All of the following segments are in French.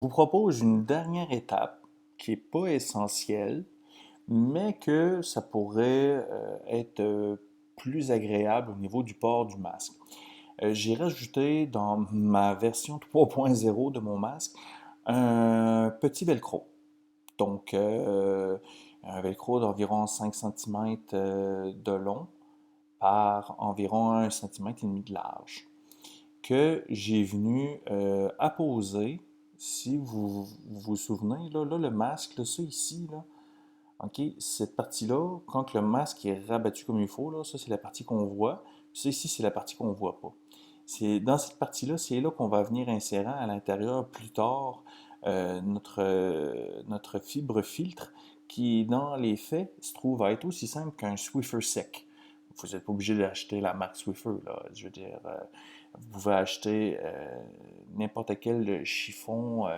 vous propose une dernière étape qui n'est pas essentielle, mais que ça pourrait être plus agréable au niveau du port du masque. J'ai rajouté dans ma version 3.0 de mon masque un petit velcro. Donc, un velcro d'environ 5 cm de long par environ 1,5 cm de large, que j'ai venu apposer, si vous vous souvenez, là, le masque, là, ça ici, là, OK, cette partie-là, quand le masque est rabattu comme il faut, là, ça c'est la partie qu'on voit, puis ça ici c'est la partie qu'on ne voit pas. C'est dans cette partie-là, c'est là qu'on va venir insérer à l'intérieur plus tard notre fibre filtre qui, dans les faits, se trouve à être aussi simple qu'un Swiffer sec. Vous n'êtes pas obligé d'acheter la marque Swiffer, là. Je veux dire, vous pouvez acheter n'importe quel chiffon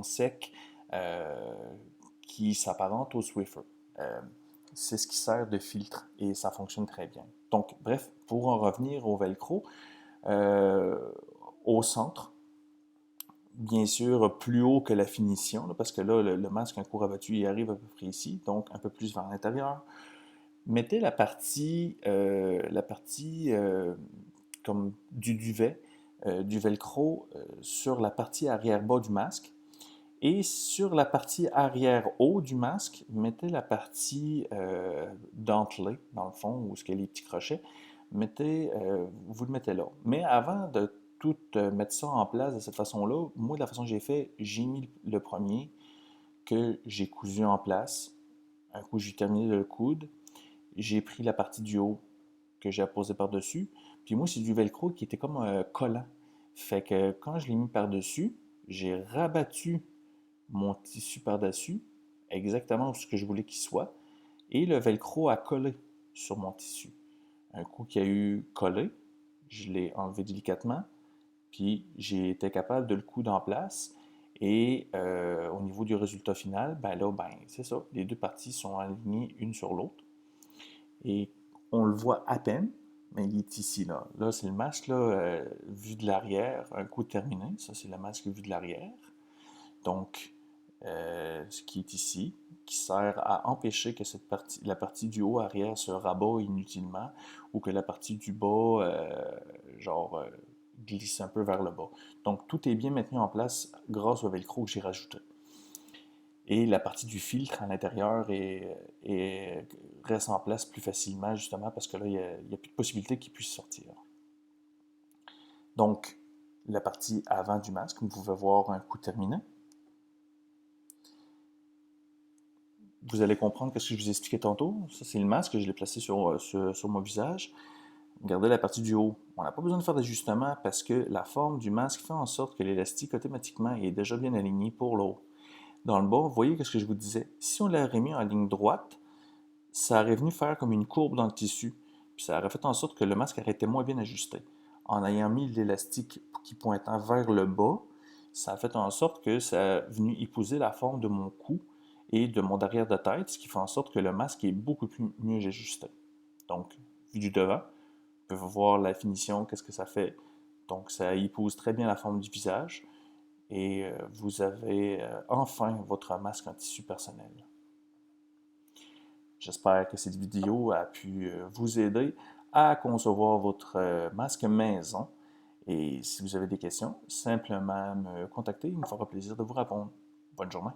sec euh, qui s'apparente au Swiffer. Euh, c'est ce qui sert de filtre et ça fonctionne très bien. Donc, bref, pour en revenir au velcro, euh, au centre, bien sûr plus haut que la finition, là, parce que là, le masque un coup rabattu, il arrive à peu près ici, donc un peu plus vers l'intérieur. Mettez la partie comme du duvet, du velcro, sur la partie arrière-bas du masque. Et sur la partie arrière-haut du masque, mettez la partie dentelée, dans le fond, où ce qu'il y a les petits crochets. Vous le mettez là. Mais avant de tout mettre ça en place de cette façon-là, moi, de la façon que j'ai fait, j'ai mis le premier que j'ai cousu en place. Un coup, j'ai terminé de le coudre. J'ai pris la partie du haut que j'ai apposée par-dessus. Puis moi, c'est du velcro qui était comme collant. Fait que quand je l'ai mis par-dessus, j'ai rabattu mon tissu par-dessus, exactement ce que je voulais qu'il soit, et le velcro a collé sur mon tissu. Un coup qu'il a eu collé, je l'ai enlevé délicatement, puis j'ai été capable de le coudre en place. Et au niveau du résultat final, ben là, ben, c'est ça, les deux parties sont alignées une sur l'autre. Et on le voit à peine, mais il est ici, là. Là, c'est le masque, là, vu de l'arrière, un coup terminé. Ça, c'est le masque vu de l'arrière. Donc, ce qui est ici, qui sert à empêcher que la partie du haut arrière se rabat inutilement ou que la partie du bas, genre, glisse un peu vers le bas. Donc, tout est bien maintenu en place grâce au velcro que j'ai rajouté. Et la partie du filtre à l'intérieur reste en place plus facilement, justement, parce que là, il n'y a plus de possibilité qu'il puisse sortir. Donc, la partie avant du masque, vous pouvez voir un coup terminé. Vous allez comprendre ce que je vous expliquais tantôt. Ça, c'est le masque, je l'ai placé sur mon visage. Regardez la partie du haut. On n'a pas besoin de faire d'ajustement parce que la forme du masque fait en sorte que l'élastique automatiquement est déjà bien aligné pour le haut. Dans le bas, vous voyez ce que je vous disais. Si on l'aurait mis en ligne droite, ça aurait venu faire comme une courbe dans le tissu. Puis ça aurait fait en sorte que le masque aurait été moins bien ajusté. En ayant mis l'élastique qui pointant vers le bas, ça a fait en sorte que ça a venu épouser la forme de mon cou et de mon derrière de tête, ce qui fait en sorte que le masque est beaucoup plus mieux ajusté. Donc, vu du devant, vous pouvez voir la finition, qu'est-ce que ça fait. Donc, ça épouse très bien la forme du visage et vous avez enfin votre masque en tissu personnel. J'espère que cette vidéo a pu vous aider à concevoir votre masque maison. Et si vous avez des questions, simplement me contacter, il me fera plaisir de vous répondre. Bonne journée.